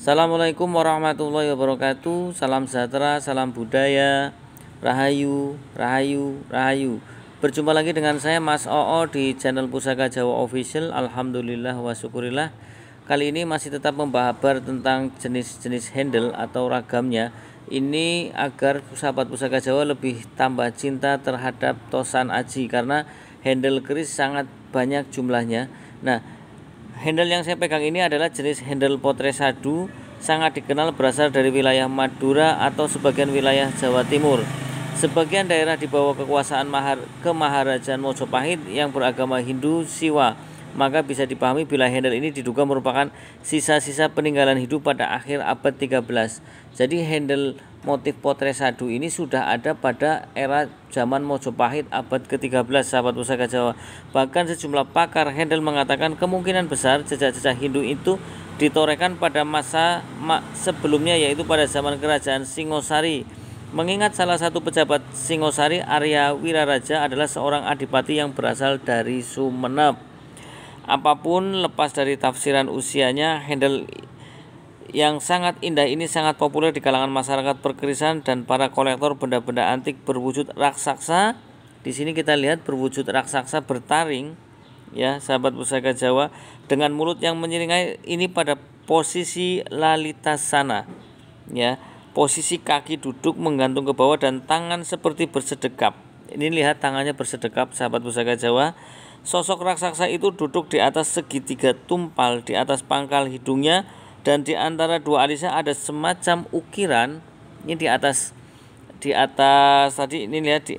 Assalamualaikum warahmatullahi wabarakatuh. Salam sejahtera, salam budaya, rahayu, rahayu, rahayu. Berjumpa lagi dengan saya Mas Oo di channel Pusaka Jawa Official. Alhamdulillah wa syukurillah. Kali ini masih tetap membahas tentang jenis-jenis handle atau ragamnya. Ini agar sahabat Pusaka Jawa lebih tambah cinta terhadap tosan aji, karena handle keris sangat banyak jumlahnya. Nah, handle yang saya pegang ini adalah jenis handle potret sadu, sangat dikenal berasal dari wilayah Madura atau sebagian wilayah Jawa Timur. Sebagian daerah di bawah kekuasaan Kemaharajaan Mojopahit yang beragama Hindu Siwa. Maka bisa dipahami bila handle ini diduga merupakan sisa-sisa peninggalan hidup pada akhir abad 13. Jadi handle motif potret sadu ini sudah ada pada era zaman Mojopahit abad ke-13, sahabat Pusaka Jawa. Bahkan sejumlah pakar handle mengatakan kemungkinan besar jejak-jejak Hindu itu ditorehkan pada masa sebelumnya, yaitu pada zaman kerajaan Singosari. Mengingat salah satu pejabat Singosari, Arya Wiraraja, adalah seorang adipati yang berasal dari Sumenep. Apapun lepas dari tafsiran usianya, handle yang sangat indah ini sangat populer di kalangan masyarakat perkerisan dan para kolektor benda-benda antik berwujud raksasa. Di sini kita lihat berwujud raksasa bertaring, ya sahabat Pusaka Jawa, dengan mulut yang menyeringai ini pada posisi lalitasana, ya, posisi kaki duduk menggantung ke bawah dan tangan seperti bersedekap. Ini lihat tangannya bersedekap, sahabat Pusaka Jawa. Sosok raksasa itu duduk di atas segitiga tumpal, di atas pangkal hidungnya, dan di antara dua alisnya ada semacam ukiran. Ini di atas tadi ini lihat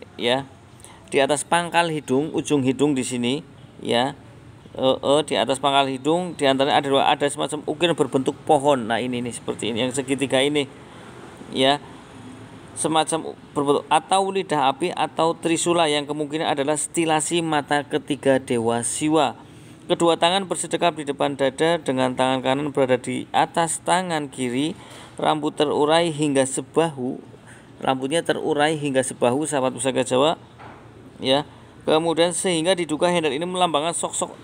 di atas pangkal hidung, ujung hidung di sini, ya. Di atas pangkal hidung di antaranya ada semacam ukiran berbentuk pohon. Nah, ini seperti ini yang segitiga ini, ya. Semacam berbentuk atau lidah api atau trisula yang kemungkinan adalah stilasi mata ketiga dewa Siwa. Kedua tangan bersedekap di depan dada dengan tangan kanan berada di atas tangan kiri. Rambut terurai hingga sebahu. Rambutnya terurai hingga sebahu, sahabat Pusaka Jawa, ya. Kemudian sehingga diduga handle ini melambangkan sosok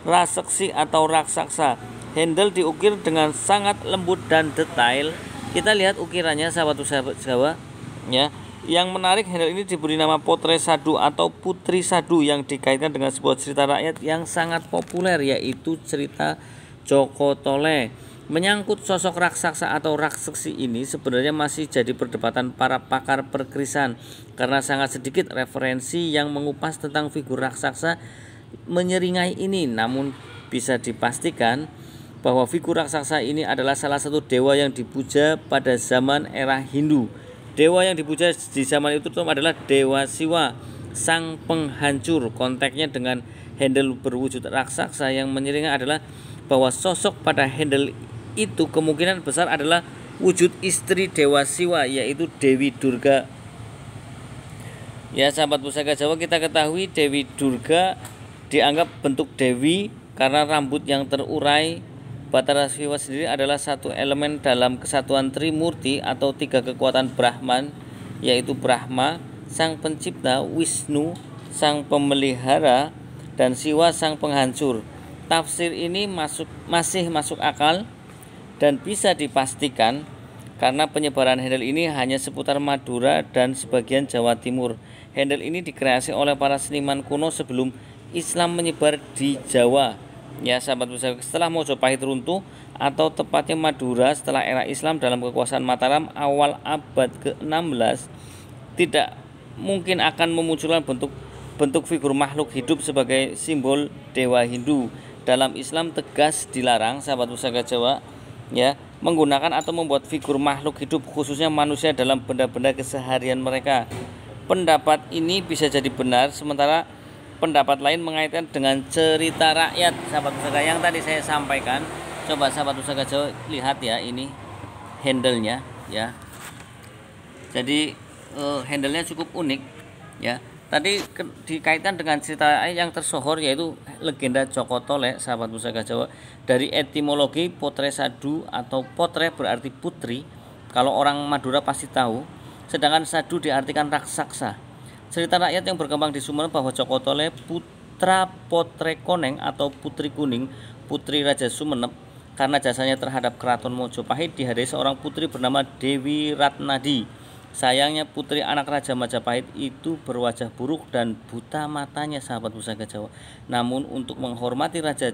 raseksi atau raksasa. Handle diukir dengan sangat lembut dan detail. Kita lihat ukirannya, sahabat Pusaka Jawa, ya. Yang menarik, handle ini diberi nama potret sadu atau putri sadu yang dikaitkan dengan sebuah cerita rakyat yang sangat populer, yaitu cerita Joko Tole. Menyangkut sosok raksasa atau raksesi ini sebenarnya masih jadi perdebatan para pakar perkerisan, karena sangat sedikit referensi yang mengupas tentang figur raksasa menyeringai ini. Namun bisa dipastikan bahwa figur raksasa ini adalah salah satu dewa yang dipuja pada zaman era Hindu. Dewa yang dipuja di zaman itu adalah Dewa Siwa, sang penghancur. Konteksnya dengan handle berwujud raksasa yang menyeringai adalah bahwa sosok pada handle itu kemungkinan besar adalah wujud istri Dewa Siwa, yaitu Dewi Durga. Ya, sahabat Pusaka Jawa, kita ketahui Dewi Durga dianggap bentuk dewi karena rambut yang terurai. Batara Siwa sendiri adalah satu elemen dalam kesatuan Trimurti atau tiga kekuatan Brahman, yaitu Brahma, sang pencipta, Wisnu, sang pemelihara, dan Siwa, sang penghancur. Tafsir ini masih masuk akal dan bisa dipastikan karena penyebaran handle ini hanya seputar Madura dan sebagian Jawa Timur. Handle ini dikreasi oleh para seniman kuno sebelum Islam menyebar di Jawa. Ya, sahabat Pusaka, setelah Mojopahit runtuh atau tepatnya Madura setelah era Islam dalam kekuasaan Mataram awal abad ke-16, tidak mungkin akan memunculkan bentuk figur makhluk hidup sebagai simbol dewa Hindu. Dalam Islam tegas dilarang, sahabat Pusaka Jawa, ya, menggunakan atau membuat figur makhluk hidup khususnya manusia dalam benda-benda keseharian mereka. Pendapat ini bisa jadi benar, sementara pendapat lain mengaitkan dengan cerita rakyat, sahabat Pusaka, yang tadi saya sampaikan. Coba sahabat Pusaka Jawa lihat ya, ini handle-nya, ya. Jadi handle-nya cukup unik, ya. Tadi dikaitkan dengan cerita rakyat yang tersohor, yaitu legenda Joko Tole, sahabat Pusaka Jawa. Dari etimologi potret sadu atau potret berarti putri, kalau orang Madura pasti tahu. Sedangkan sadu diartikan raksasa. Cerita rakyat yang berkembang di Sumenep bahwa Joko Tole, putra Potret Koneng atau Putri Kuning, putri Raja Sumenep, karena jasanya terhadap Keraton Mojopahit dihadiri seorang putri bernama Dewi Ratnadi. Sayangnya putri anak Raja Majapahit itu berwajah buruk dan buta matanya, sahabat Pusaka Jawa. Namun untuk menghormati Raja,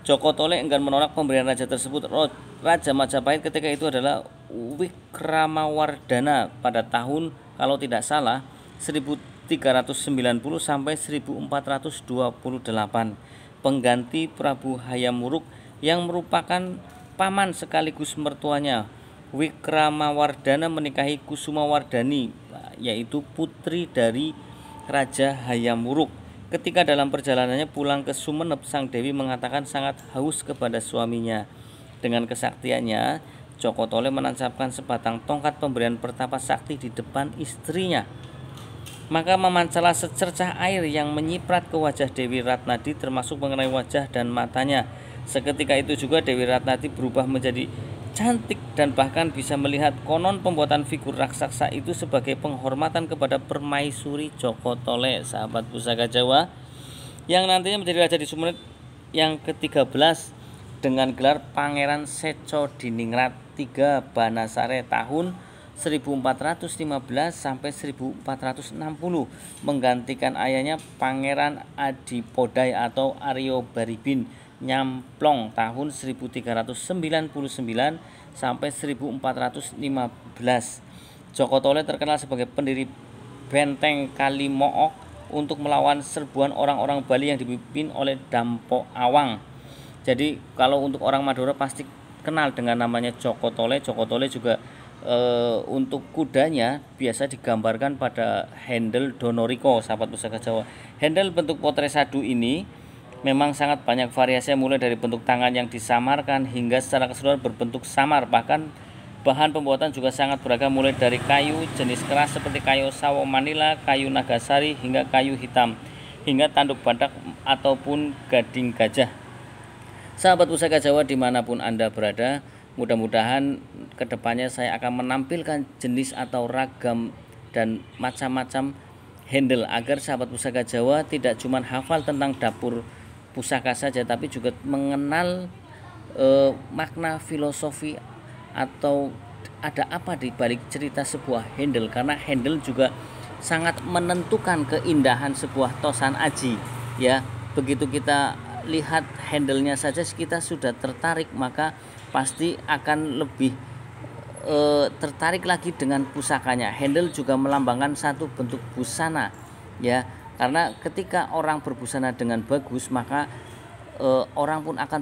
Joko Tole enggan menolak pemberian raja tersebut. Raja Majapahit ketika itu adalah Wikramawardhana pada tahun kalau tidak salah 1390 sampai 1428, pengganti Prabu Hayam Wuruk yang merupakan paman sekaligus mertuanya. Wikramawardhana menikahi Kusumawardhani, yaitu putri dari Raja Hayam Wuruk. Ketika dalam perjalanannya pulang ke Sumeneb, sang Dewi mengatakan sangat haus kepada suaminya. Dengan kesaktiannya, Joko Tole menancapkan sebatang tongkat pemberian pertapa sakti di depan istrinya. Maka memancarlah secercah air yang menyiprat ke wajah Dewi Ratnadi, termasuk mengenai wajah dan matanya. Seketika itu juga Dewi Ratnadi berubah menjadi cantik dan bahkan bisa melihat. Konon pembuatan figur raksasa itu sebagai penghormatan kepada permaisuri Joko Tole, sahabat Pusaka Jawa, yang nantinya menjadi raja di Sumeneb yang ke-13 dengan gelar Pangeran Seco Diningrat III Banasare tahun 1415 sampai 1460, menggantikan ayahnya Pangeran Adipodai atau Aryo Baribin Nyamplong tahun 1399 sampai 1415. Joko Tole terkenal sebagai pendiri benteng Kalimook untuk melawan serbuan orang-orang Bali yang dipimpin oleh Dampo Awang. Jadi kalau untuk orang Madura pasti kenal dengan namanya Joko Tole. Joko Tole juga untuk kudanya biasa digambarkan pada handle Donoriko, sahabat Pusaka Jawa. Handle bentuk potret sadu ini memang sangat banyak variasinya, mulai dari bentuk tangan yang disamarkan hingga secara keseluruhan berbentuk samar. Bahkan bahan pembuatan juga sangat beragam, mulai dari kayu jenis keras seperti kayu sawo Manila, kayu nagasari, hingga kayu hitam, hingga tanduk badak ataupun gading gajah. Sahabat Pusaka Jawa dimanapun Anda berada, mudah-mudahan kedepannya saya akan menampilkan jenis atau ragam dan macam-macam handle agar sahabat Pusaka Jawa tidak cuma hafal tentang dapur pusaka saja, tapi juga mengenal makna filosofi atau ada apa di balik cerita sebuah handle, karena handle juga sangat menentukan keindahan sebuah tosan aji ya. Begitu kita lihat handle-nya saja kita sudah tertarik, maka pasti akan lebih tertarik lagi dengan pusakanya. Handle juga melambangkan satu bentuk busana ya, karena ketika orang berbusana dengan bagus, maka orang pun akan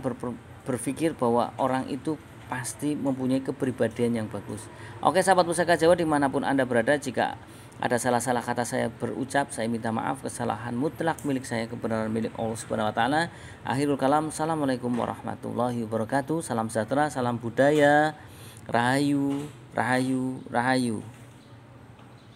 berpikir bahwa orang itu pasti mempunyai kepribadian yang bagus. Oke sahabat Pusaka Jawa dimanapun Anda berada, jika ada salah-salah kata saya berucap, saya minta maaf. Kesalahan mutlak milik saya, kebenaran milik Allah Subhanahu wa taala. Akhirul kalam, assalamualaikum warahmatullahi wabarakatuh. Salam sejahtera, salam budaya, rahayu, rahayu, rahayu.